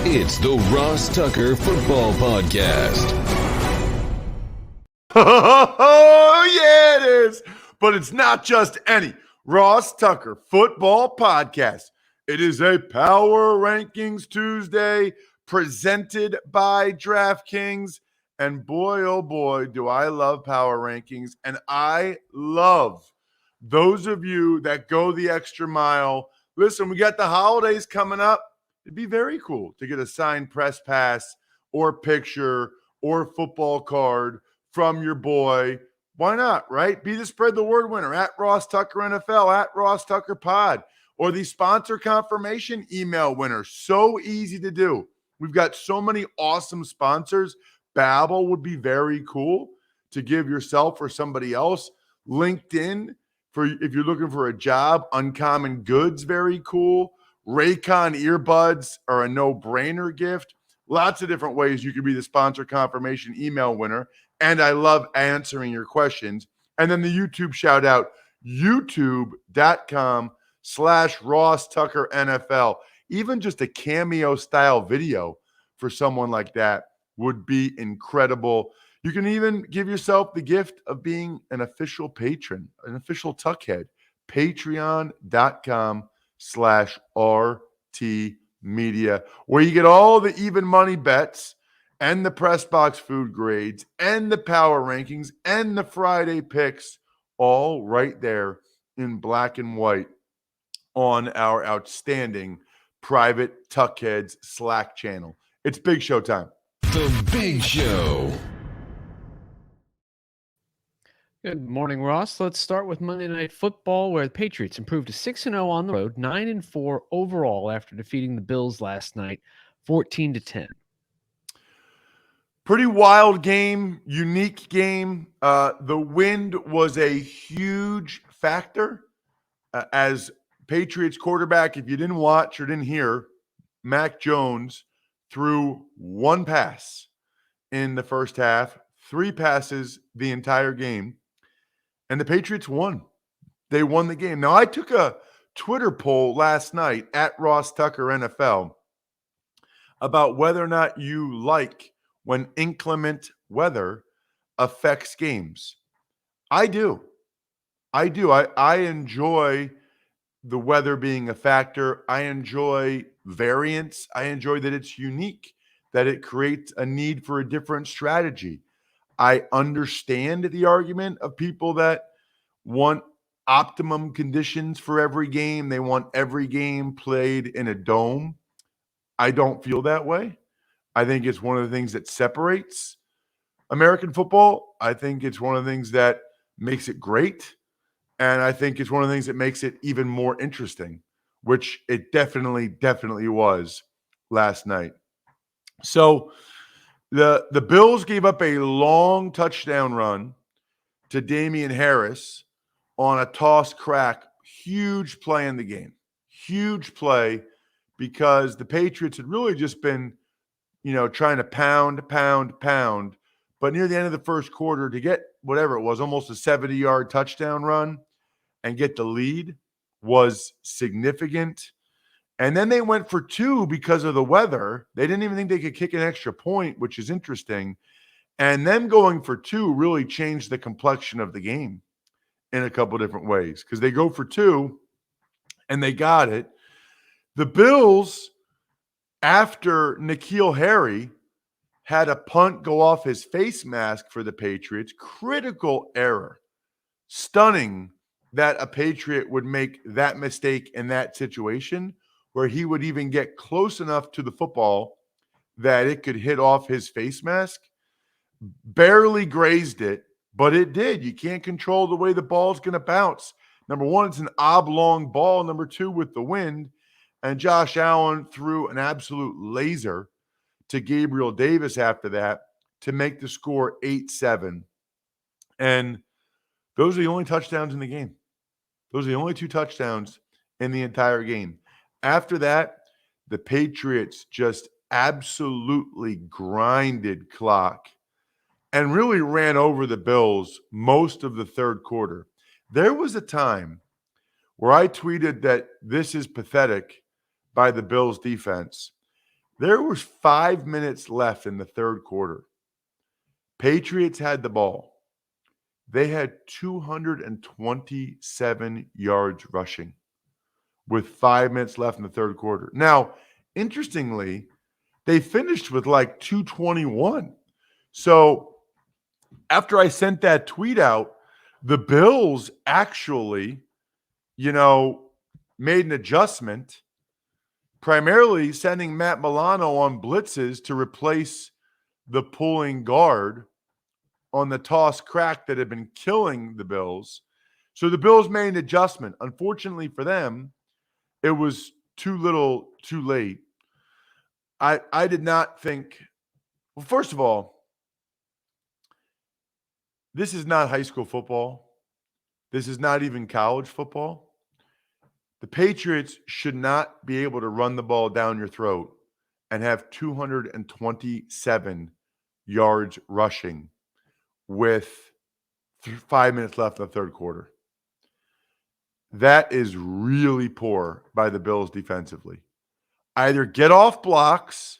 It's the Ross Tucker Football Podcast. Oh, yeah, it is. But it's not just any Ross Tucker Football Podcast. It is a Power Rankings Tuesday presented by DraftKings. And boy, oh boy, do I love Power Rankings. And I love those of you that go the extra mile. Listen, we got the holidays coming up. It'd be very cool to get a signed press pass or picture or football card from your boy. Why not, right? Be the spread the word winner at Ross Tucker NFL, at Ross Tucker Pod, or the sponsor confirmation email winner. So easy to do. We've got so many awesome sponsors. Babbel would be very cool to give yourself or somebody else. LinkedIn, for if you're looking for a job. Uncommon Goods, very cool. Raycon earbuds are a no-brainer gift. Lots of different ways you can be the sponsor confirmation email winner. And I love answering your questions. And then the YouTube shout out, youtube.com/Ross Tucker NFL. Even just a cameo style video for someone like that would be incredible. You can even give yourself the gift of being an official patron, an official Tuckhead. Patreon.com/RT Media, where you get all the even money bets and the press box food grades and the power rankings and the Friday picks, all right there in black and white on our outstanding private Tuckheads Slack channel. It's Big Show time. The Big Show. Good morning, Ross. Let's start with Monday Night Football, where the Patriots improved to 6-0 on the road, 9-4 overall after defeating the Bills last night, 14-10. Pretty wild game, unique game. The wind was a huge factor as Patriots quarterback. If you didn't watch or didn't hear, Mac Jones threw one pass in the first half, 3 passes the entire game. And the Patriots won. They won the game. Now, I took a Twitter poll last night at Ross Tucker NFL about whether or not you like when inclement weather affects games. I do. I enjoy the weather being a factor. I enjoy variance. I enjoy that it's unique, that it creates a need for a different strategy. I understand the argument of people that want optimum conditions for every game. They want every game played in a dome. I don't feel that way. I think it's one of the things that separates American football. I think it's one of the things that makes it great. And I think it's one of the things that makes it even more interesting, which it definitely was last night. So the Bills gave up a long touchdown run to Damian Harris on a toss crack. Huge play in the game. Huge play because the Patriots had really just been, trying to pound. But near the end of the first quarter, to get whatever it was, almost a 70-yard touchdown run and get the lead was significant. And then they went for 2 because of the weather. They didn't even think they could kick an extra point, which is interesting. And them going for 2 really changed the complexion of the game in a couple different ways because they go for 2 and they got it. The Bills, after N'Keal Harry had a punt go off his face mask for the Patriots, critical error. Stunning that a Patriot would make that mistake in that situation where he would even get close enough to the football that it could hit off his face mask. Barely grazed it, but it did. You can't control the way the ball's going to bounce. Number one, it's an oblong ball. Number two, with the wind. And Josh Allen threw an absolute laser to Gabriel Davis after that to make the score 8-7. And those are the only touchdowns in the game. Those are the only 2 touchdowns in the entire game. After that, the Patriots just absolutely grinded clock and really ran over the Bills most of the third quarter. There was a time where I tweeted that this is pathetic by the Bills defense. There was 5 minutes left in the third quarter. Patriots had the ball. They had 227 yards rushing with 5 minutes left in the third quarter. Now, interestingly, they finished with like 221. So after I sent that tweet out, the Bills actually, made an adjustment, primarily sending Matt Milano on blitzes to replace the pulling guard on the toss crack that had been killing the Bills. So the Bills made an adjustment. Unfortunately for them, it was too little, too late. I did not think, well, first of all, this is not high school football. This is not even college football. The Patriots should not be able to run the ball down your throat and have 227 yards rushing with 5 minutes left in the third quarter. That is really poor by the Bills defensively. Either get off blocks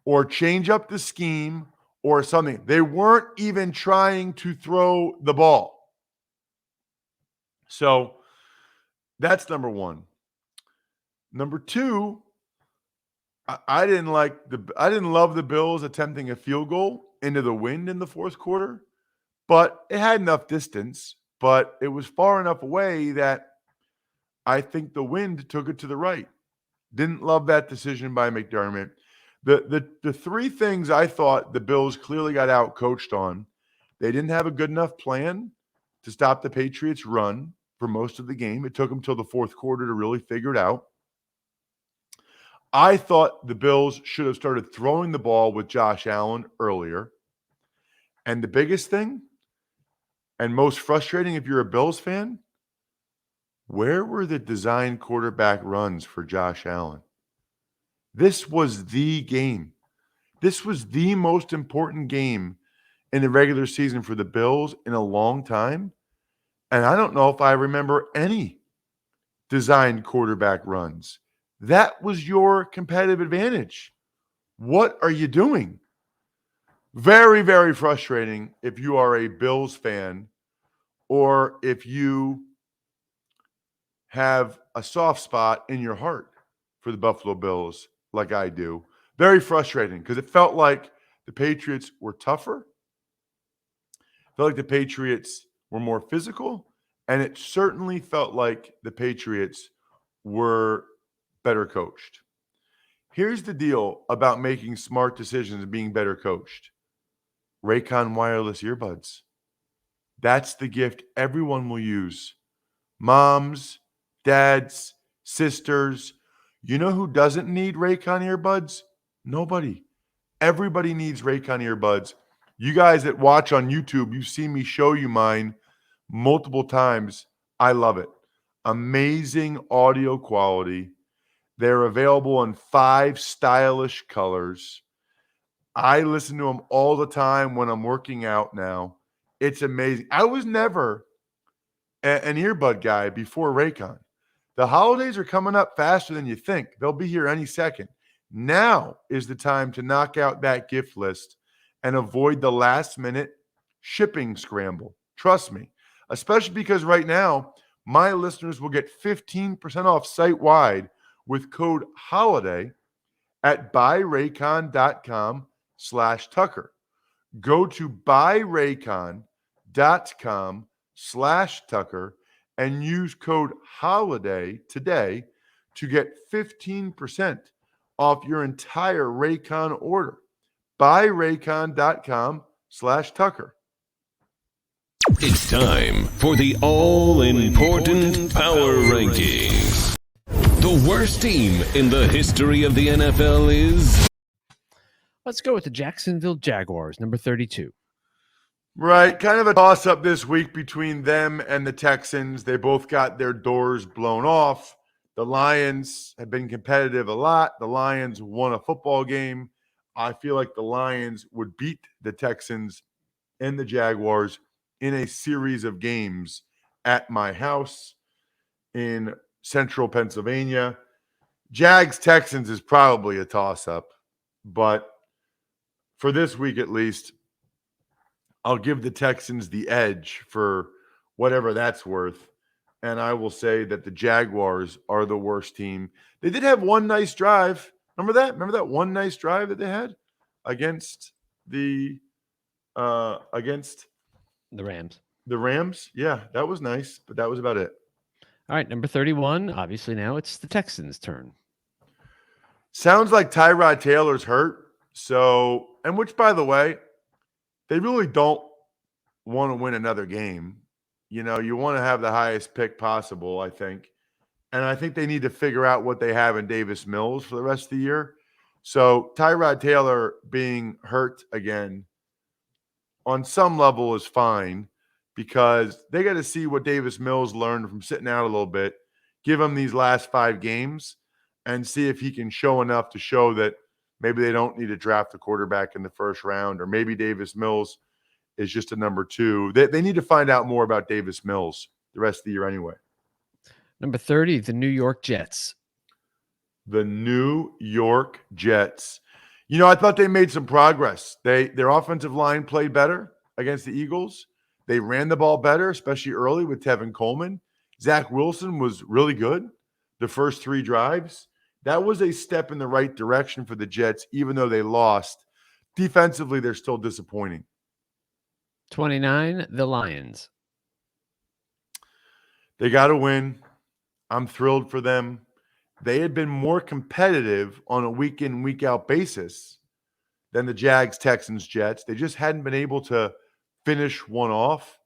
or change up the scheme or something. They weren't even trying to throw the ball. So that's number one. Number two, I didn't love the Bills attempting a field goal into the wind in the fourth quarter, but it had enough distance, but it was far enough away that I think the wind took it to the right. Didn't love that decision by McDermott. The three things I thought the Bills clearly got out coached on: they didn't have a good enough plan to stop the Patriots' run for most of the game. It took them till the fourth quarter to really figure it out. I thought the Bills should have started throwing the ball with Josh Allen earlier. And the biggest thing, and most frustrating if you're a Bills fan, where were the design quarterback runs for Josh Allen? This was the game. This was the most important game in the regular season for the Bills in a long time. And I don't know if I remember any designed quarterback runs. That was your competitive advantage. What are you doing? Very, very frustrating if you are a Bills fan or if you have a soft spot in your heart for the Buffalo Bills like I do. Very frustrating because it felt like the Patriots were tougher. It felt like the Patriots were more physical. And it certainly felt like the Patriots were better coached. Here's the deal about making smart decisions and being better coached. Raycon wireless earbuds. That's the gift everyone will use. Moms, dads, sisters. You know who doesn't need Raycon earbuds? Nobody. Everybody needs Raycon earbuds. You guys that watch on YouTube, you've seen me show you mine multiple times. I love it. Amazing audio quality. They're available in 5 stylish colors. I listen to them all the time when I'm working out now. It's amazing. I was never an earbud guy before Raycon. The holidays are coming up faster than you think. They'll be here any second. Now is the time to knock out that gift list and avoid the last-minute shipping scramble. Trust me, especially because right now, my listeners will get 15% off site-wide with code HOLIDAY at buyraycon.com/Tucker. Go to buyraycon.com/Tucker and use code HOLIDAY today to get 15% off your entire Raycon order. Buyraycon.com/Tucker. It's time for the all-important Power Rankings. The worst team in the history of the NFL is... Let's go with the Jacksonville Jaguars, number 32. Right. Kind of a toss-up this week between them and the Texans. They both got their doors blown off. The Lions have been competitive a lot. The Lions won a football game. I feel like the Lions would beat the Texans and the Jaguars in a series of games at my house in central Pennsylvania. Jags-Texans is probably a toss-up. But for this week at least, I'll give the Texans the edge for whatever that's worth. And I will say that the Jaguars are the worst team. They did have one nice drive. Remember that? Remember that one nice drive that they had against the Rams. The Rams? Yeah, that was nice, but that was about it. All right, number 31. Obviously, now it's the Texans' turn. Sounds like Tyrod Taylor's hurt. So, and which, by the way, they really don't want to win another game. You know, you want to have the highest pick possible, I think. And I think they need to figure out what they have in Davis Mills for the rest of the year. So, Tyrod Taylor being hurt again on some level is fine because they got to see what Davis Mills learned from sitting out a little bit, give him these last 5 games, and see if he can show enough to show that maybe they don't need to draft a quarterback in the first round, or maybe Davis Mills is just a number 2. They need to find out more about Davis Mills the rest of the year anyway. Number 30, the New York Jets. The New York Jets. You know, I thought they made some progress. Their offensive line played better against the Eagles. They ran the ball better, especially early with Tevin Coleman. Zach Wilson was really good the first 3 drives. That was a step in the right direction for the Jets, even though they lost. Defensively, they're still disappointing. 29, the Lions. They got to win. I'm thrilled for them. They had been more competitive on a week-in, week-out basis than the Jags, Texans, Jets. They just hadn't been able to finish one off.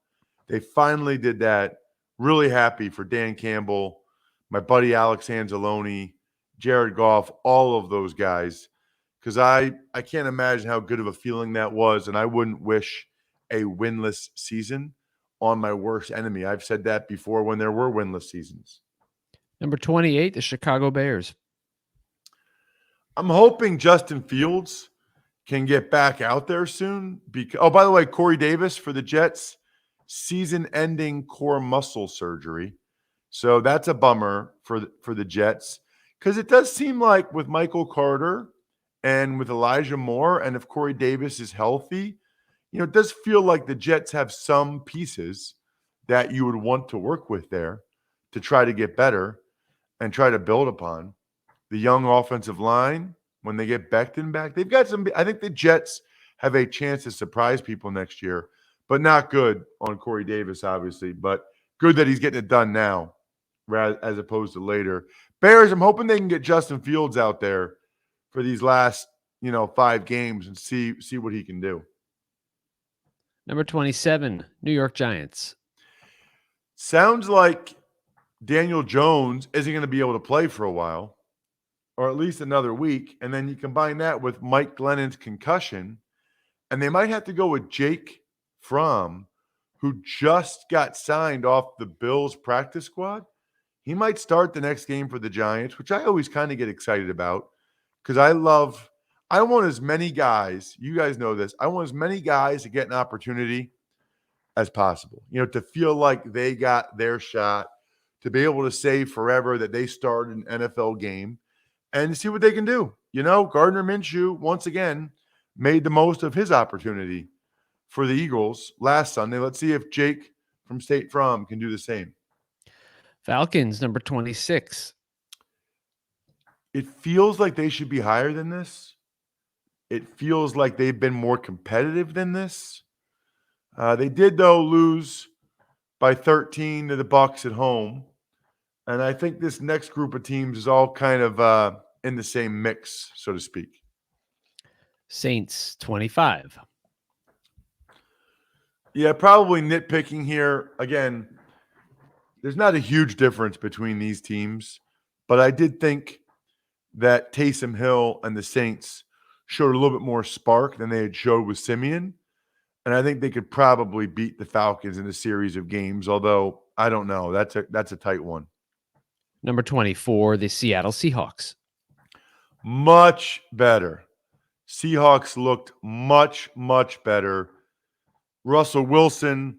They finally did that. Really happy for Dan Campbell, my buddy Alex Anzalone, Jared Goff, all of those guys, because I can't imagine how good of a feeling that was, and I wouldn't wish a winless season on my worst enemy. I've said that before when there were winless seasons. Number 28, the Chicago Bears. I'm hoping Justin Fields can get back out there soon. Oh, by the way, Corey Davis for the Jets, season-ending core muscle surgery. So that's a bummer for the Jets, because it does seem like with Michael Carter and with Elijah Moore, and if Corey Davis is healthy, you know, it does feel like the Jets have some pieces that you would want to work with there to try to get better and try to build upon. The young offensive line, when they get Becton back, they've got some. I think the Jets have a chance to surprise people next year, but not good on Corey Davis, obviously, but good that he's getting it done now as opposed to later. Bears, I'm hoping they can get Justin Fields out there for these last, 5 games and see what he can do. Number 27, New York Giants. Sounds like Daniel Jones isn't going to be able to play for a while, or at least another week. And then you combine that with Mike Glennon's concussion, and they might have to go with Jake Fromm, who just got signed off the Bills practice squad. He might start the next game for the Giants, which I always kind of get excited about because I want as many guys, you guys know this, I want as many guys to get an opportunity as possible, to feel like they got their shot, to be able to say forever that they started an NFL game and see what they can do. Gardner Minshew, once again, made the most of his opportunity for the Eagles last Sunday. Let's see if Jake from State Farm can do the same. Falcons, number 26. It feels like they should be higher than this. It feels like they've been more competitive than this. They did, though, lose by 13 to the Bucs at home. And I think this next group of teams is all kind of in the same mix, so to speak. Saints, 25. Yeah, probably nitpicking here. Again, there's not a huge difference between these teams, but I did think that Taysom Hill and the Saints showed a little bit more spark than they had showed with Simeon. And I think they could probably beat the Falcons in a series of games, although I don't know. That's a tight one. Number 24, the Seattle Seahawks. Much better. Seahawks looked much, much better. Russell Wilson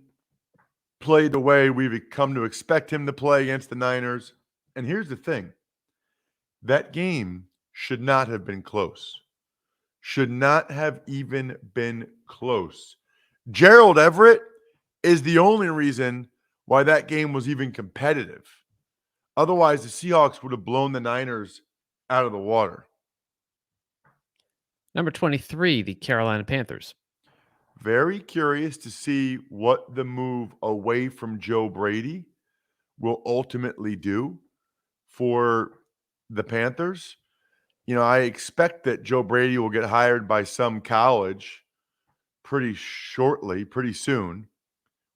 played the way we've come to expect him to play against the Niners. And here's the thing. That game should not have been close. should not have even been close. Gerald Everett is the only reason why that game was even competitive. Otherwise, the Seahawks would have blown the Niners out of the water. Number 23, the Carolina Panthers. Very curious to see what the move away from Joe Brady will ultimately do for the Panthers. I expect that Joe Brady will get hired by some college pretty shortly, pretty soon,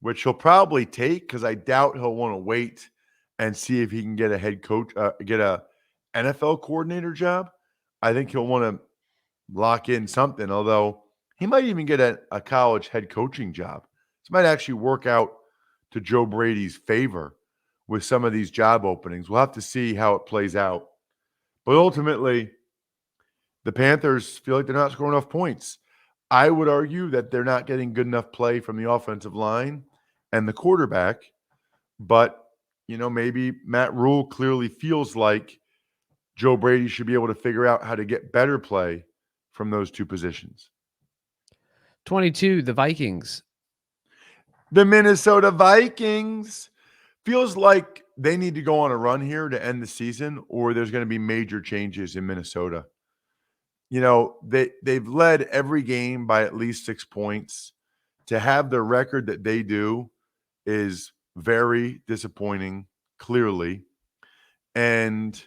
which he'll probably take because I doubt he'll want to wait and see if he can get a head coach, get a NFL coordinator job. I think he'll want to lock in something, although he might even get a college head coaching job. This might actually work out to Joe Brady's favor with some of these job openings. We'll have to see how it plays out. But ultimately, the Panthers feel like they're not scoring enough points. I would argue that they're not getting good enough play from the offensive line and the quarterback. But, maybe Matt Rule clearly feels like Joe Brady should be able to figure out how to get better play from those two positions. 22, the Vikings. The Minnesota Vikings. Feels like they need to go on a run here to end the season, or there's going to be major changes in Minnesota. They've led every game by at least 6 points. To have the record that they do is very disappointing, clearly. And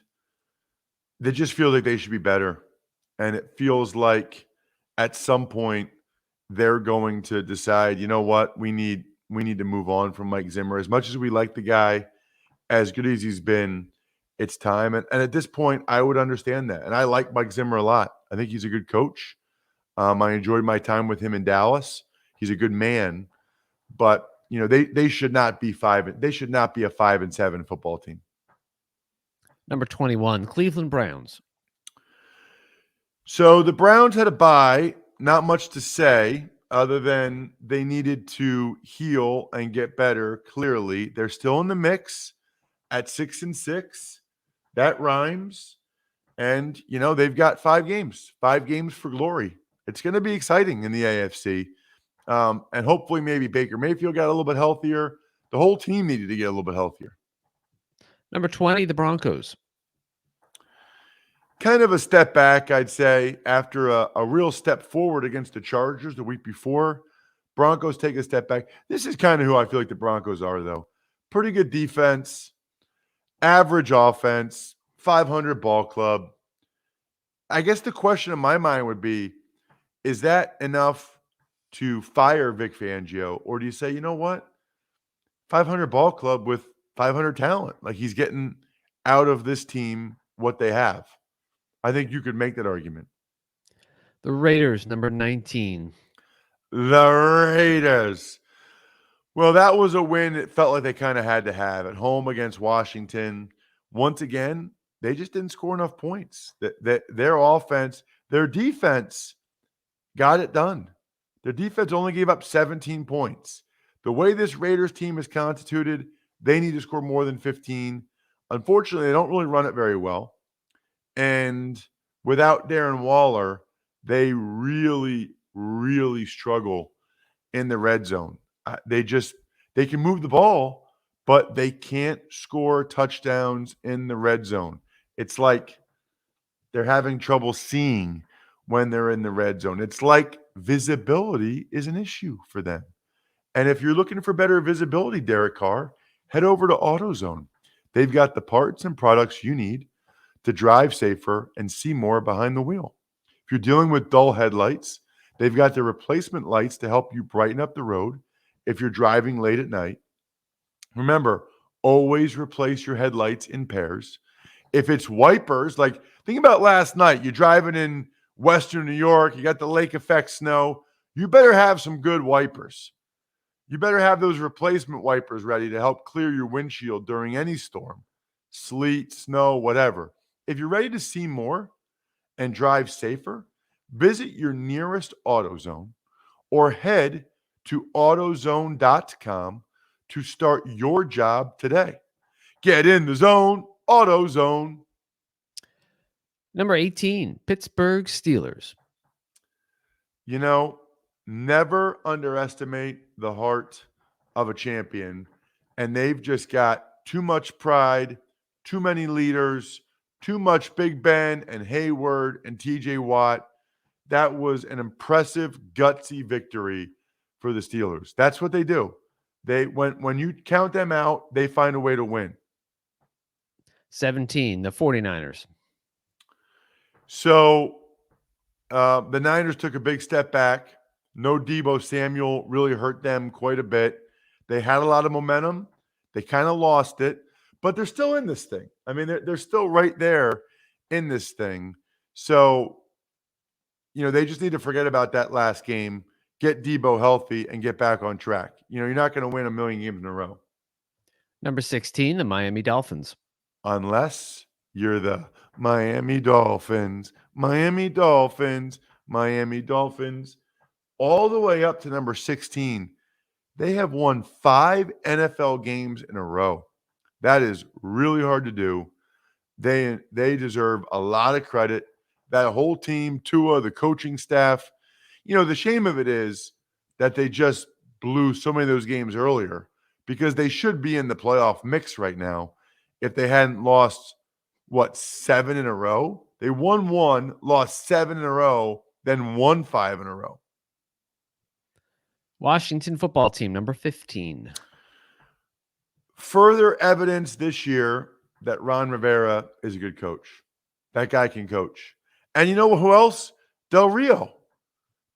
they just feel like they should be better. And it feels like at some point they're going to decide, you know what, we need to move on from Mike Zimmer. As much as we like the guy, as good as he's been, it's time. And at this point, I would understand that. And I like Mike Zimmer a lot. I think he's a good coach. I enjoyed my time with him in Dallas. He's a good man. But, they should not be they should not be a 5-7 football team. Number 21, Cleveland Browns. So the Browns had a bye. Not much to say other than they needed to heal and get better. Clearly, they're still in the mix at 6-6. That rhymes. And, they've got 5 games for glory. It's going to be exciting in the AFC. And hopefully maybe Baker Mayfield got a little bit healthier. The whole team needed to get a little bit healthier. Number 20, the Broncos. Kind of a step back, I'd say, after a real step forward against the Chargers the week before. Broncos take a step back. This is kind of who I feel like the Broncos are, though. Pretty good defense, average offense, 500 ball club. I guess the question in my mind would be, is that enough to fire Vic Fangio? Or do you say, you know what? 500 ball club with 500 talent. Like, he's getting out of this team what they have. I think you could make that argument. The Raiders, number 19. The Raiders. Well, that was a win it felt like they kind of had to have at home against Washington. Once again, they just didn't score enough points. Their offense, their defense got it done. Their defense only gave up 17 points. The way this Raiders team is constituted, they need to score more than 15. Unfortunately, they don't really run it very well. And without Darren Waller, they really, really struggle in the red zone. They can move the ball, but they can't score touchdowns in the red zone. It's like they're having trouble seeing when they're in the red zone. It's like visibility is an issue for them. And if you're looking for better visibility, Derek Carr, head over to AutoZone. They've got the parts and products you need to drive safer and see more behind the wheel. If you're dealing with dull headlights, they've got the replacement lights to help you brighten up the road if you're driving late at night. Remember, always replace your headlights in pairs. If it's wipers, like think about last night, you're driving in Western New York, you got the lake effect snow, you better have some good wipers. You better have those replacement wipers ready to help clear your windshield during any storm, sleet, snow, whatever. If you're ready to see more and drive safer, visit your nearest AutoZone or head to AutoZone.com to start your job today. Get in the zone, AutoZone. Number 18, Pittsburgh Steelers. You know, never underestimate the heart of a champion. And they've just got too much pride, too many leaders, too much Big Ben and Hayward and TJ Watt. That was an impressive, gutsy victory for the Steelers. That's what they do. They when you count them out, they find a way to win. 17, the 49ers. So the Niners took a big step back. No Debo Samuel really hurt them quite a bit. They had a lot of momentum. They kind of lost it, but they're still in this thing. I mean, they're still right there in this thing. So, they just need to forget about that last game, get Debo healthy, and get back on track. You're not going to win a million games in a row. Number 16, the Miami Dolphins. Unless you're the Miami Dolphins, Miami Dolphins, Miami Dolphins, all the way up to number 16. They have won 5 NFL games in a row. That is really hard to do. They deserve a lot of credit. That whole team, Tua, the coaching staff. The shame of it is that they just blew so many of those games earlier because they should be in the playoff mix right now if they hadn't lost, 7 in a row? They won 1, lost 7 in a row, then won 5 in a row. Washington football team, number 15. Further evidence this year that Ron Rivera is a good coach. That guy can coach. And you know who else? Del Rio.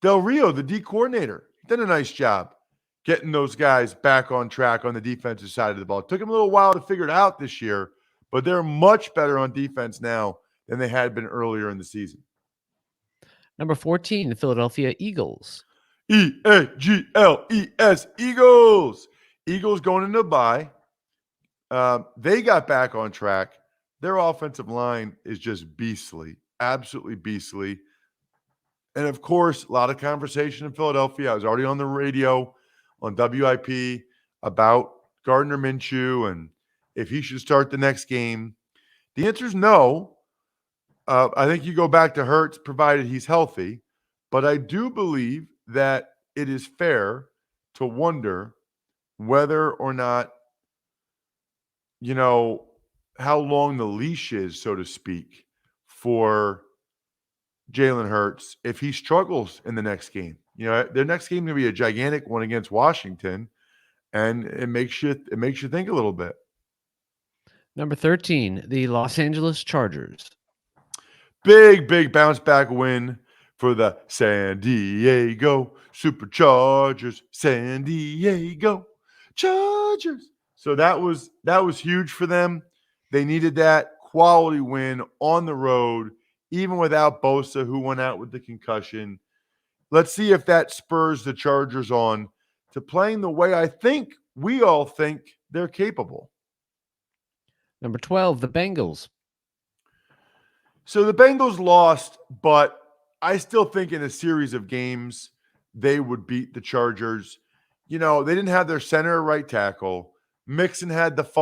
Del Rio, the D coordinator, did a nice job getting those guys back on track on the defensive side of the ball. It took them a little while to figure it out this year, but they're much better on defense now than they had been earlier in the season. Number 14, the Philadelphia Eagles. Eagles, Eagles. Eagles going into a bye. They got back on track. Their offensive line is just beastly, absolutely beastly. And of course, a lot of conversation in Philadelphia. I was already on the radio on WIP about Gardner Minshew and if he should start the next game. The answer is no. I think you go back to Hurts, provided he's healthy. But I do believe that it is fair to wonder whether or not, how long the leash is, so to speak, for Jalen Hurts if he struggles in the next game. Their next game is going to be a gigantic one against Washington, and it makes you think a little bit. Number 13, the Los Angeles Chargers. Big bounce back win for the San Diego Superchargers. San Diego Chargers. So that was huge for them. They needed that quality win on the road, even without Bosa, who went out with the concussion. Let's see if that spurs the Chargers on to playing the way I think we all think they're capable. Number 12, the Bengals. So the Bengals lost, but I still think in a series of games, they would beat the Chargers. They didn't have their center right tackle. Mixon had that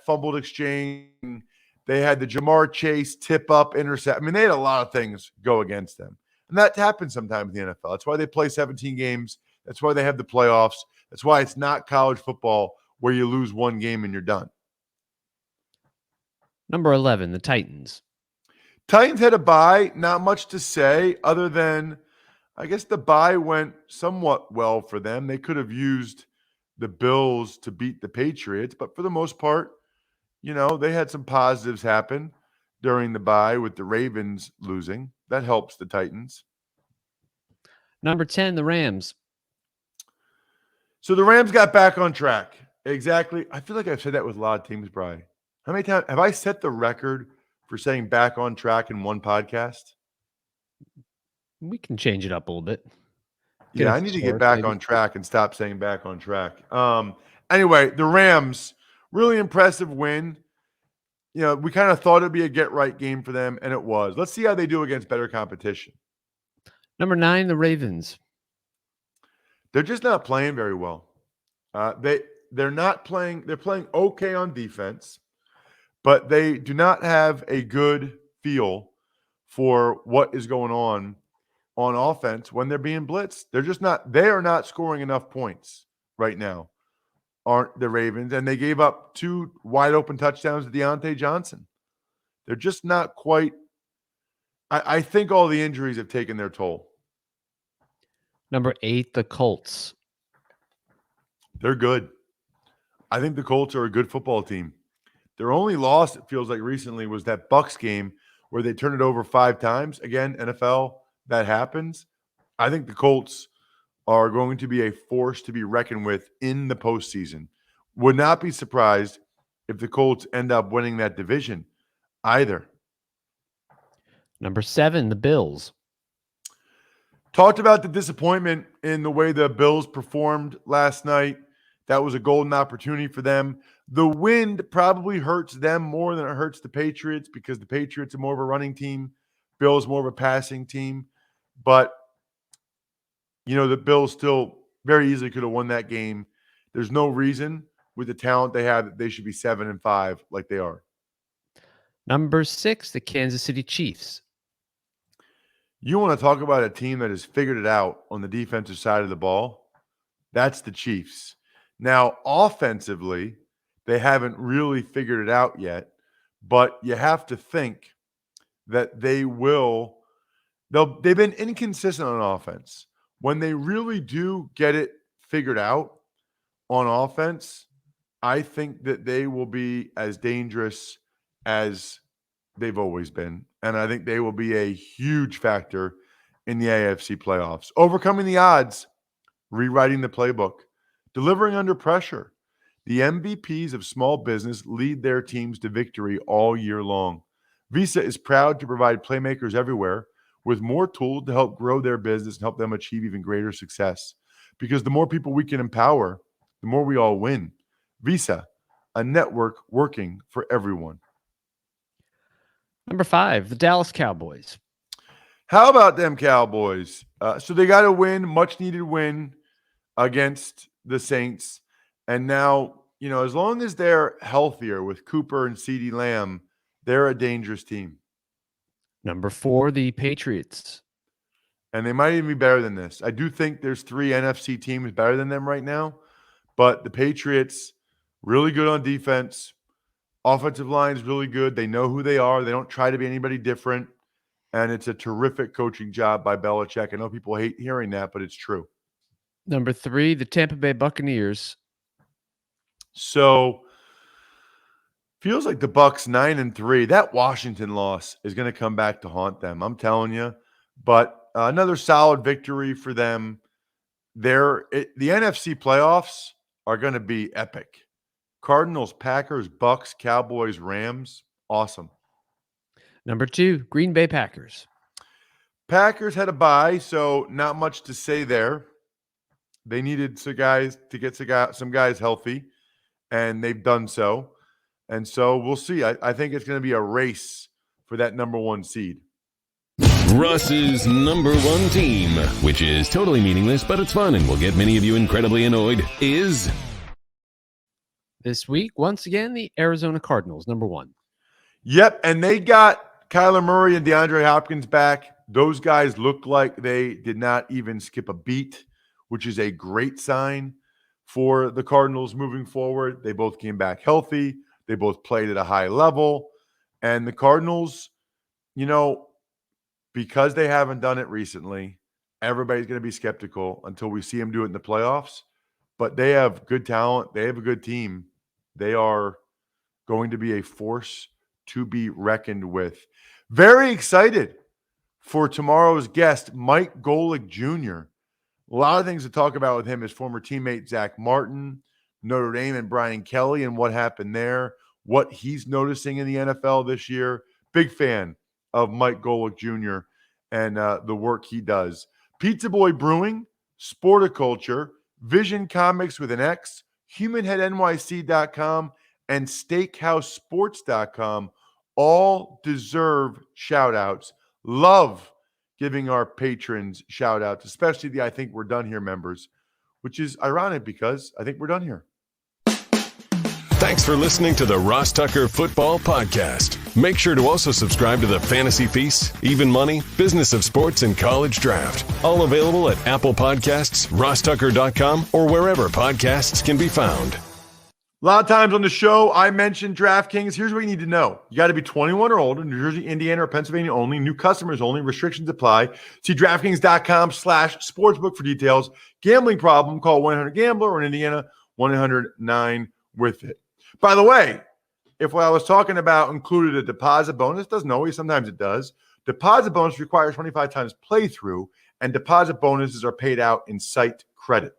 fumbled exchange. They had the Jamar Chase tip up intercept. I mean, they had a lot of things go against them. And that happens sometimes in the NFL. That's why they play 17 games. That's why they have the playoffs. That's why it's not college football where you lose one game and you're done. Number 11, the Titans. Titans had a bye. Not much to say other than I guess the bye went somewhat well for them. They could have used the Bills to beat the Patriots, but for the most part, they had some positives happen during the bye with the Ravens losing. That helps the Titans. Number 10, the Rams. So the Rams got back on track. Exactly. I feel like I've said that with a lot of teams, Brian. How many times have I set the record for saying back on track in one podcast? We can change it up a little bit. Yeah, I need to get back on track and stop saying back on track. Anyway, the Rams, really impressive win. We kind of thought it'd be a get-right game for them, and it was. Let's see how they do against better competition. Number 9, the Ravens. They're just not playing very well. They're not playing. They're playing okay on defense, but they do not have a good feel for what is going on on offense when they're being blitzed. They are not scoring enough points right now, aren't the Ravens. And they gave up 2 wide open touchdowns to Deontay Johnson. They're just not quite. I think all the injuries have taken their toll. Number 8, the Colts. They're good. I think the Colts are a good football team. Their only loss, it feels like recently, was that Bucs game where they turned it over 5 times. Again, NFL, that happens. I think the Colts are going to be a force to be reckoned with in the postseason. Would not be surprised if the Colts end up winning that division either. Number 7, the Bills. Talked about the disappointment in the way the Bills performed last night. That was a golden opportunity for them. The wind probably hurts them more than it hurts the Patriots because the Patriots are more of a running team. Bills more of a passing team. But, the Bills still very easily could have won that game. There's no reason with the talent they have that they should be 7-5 like they are. Number 6, the Kansas City Chiefs. You want to talk about a team that has figured it out on the defensive side of the ball? That's the Chiefs. Now, offensively, they haven't really figured it out yet, but you have to think that they will. They've been inconsistent on offense. When they really do get it figured out on offense, I think that they will be as dangerous as they've always been. And I think they will be a huge factor in the AFC playoffs. Overcoming the odds, rewriting the playbook, delivering under pressure. The MVPs of small business lead their teams to victory all year long. Visa is proud to provide playmakers everywhere with more tools to help grow their business and help them achieve even greater success. Because the more people we can empower, the more we all win. Visa, a network working for everyone. Number 5, the Dallas Cowboys. How about them Cowboys? So they got a win, much needed win against the Saints. And now, as long as they're healthier with Cooper and CeeDee Lamb, they're a dangerous team. Number 4, the Patriots. And they might even be better than this. I do think there's 3 NFC teams better than them right now. But the Patriots, really good on defense. Offensive line is really good. They know who they are. They don't try to be anybody different. And it's a terrific coaching job by Belichick. I know people hate hearing that, but it's true. Number 3, the Tampa Bay Buccaneers. So feels like the Bucs 9-3. That Washington loss is going to come back to haunt them. I'm telling you. But another solid victory for them. The NFC playoffs are going to be epic. Cardinals, Packers, Bucs, Cowboys, Rams. Awesome. Number 2, Green Bay Packers. Packers had a bye, so not much to say there. They needed some guys to get some guys healthy, and they've done so. And so we'll see. I think it's going to be a race for that number 1 seed. Russ's number 1 team, which is totally meaningless, but it's fun and will get many of you incredibly annoyed, is... This week, once again, the Arizona Cardinals, number 1. Yep, and they got Kyler Murray and DeAndre Hopkins back. Those guys look like they did not even skip a beat, which is a great sign for the Cardinals moving forward. They both came back healthy. They both played at a high level. And the Cardinals, because they haven't done it recently, everybody's going to be skeptical until we see them do it in the playoffs. But they have good talent. They have a good team. They are going to be a force to be reckoned with. Very excited for tomorrow's guest, Mike Golic Jr. A lot of things to talk about with him, his former teammate Zach Martin, Notre Dame and Brian Kelly and what happened there, what he's noticing in the NFL this year. Big fan of Mike Golic Jr. and the work he does. Pizza Boy Brewing, Sporticulture, Vision Comics with an X, HumanHeadNYC.com, and SteakhouseSports.com all deserve shout-outs. Love giving our patrons shout-outs, especially the I Think We're Done Here members, which is ironic because I think we're done here. Thanks for listening to the Ross Tucker Football Podcast. Make sure to also subscribe to the Fantasy Feast, Even Money, Business of Sports, and College Draft. All available at Apple Podcasts, rosstucker.com, or wherever podcasts can be found. A lot of times on the show, I mentioned DraftKings. Here's what you need to know. You got to be 21 or older, New Jersey, Indiana, or Pennsylvania only. New customers only. Restrictions apply. See DraftKings.com/sportsbook for details. Gambling problem, call 1-800-GAMBLER, or in Indiana, 1-800-9-WITH-IT. By the way, if what I was talking about included a deposit bonus, doesn't always, sometimes it does. Deposit bonus requires 25 times playthrough, and deposit bonuses are paid out in site credit.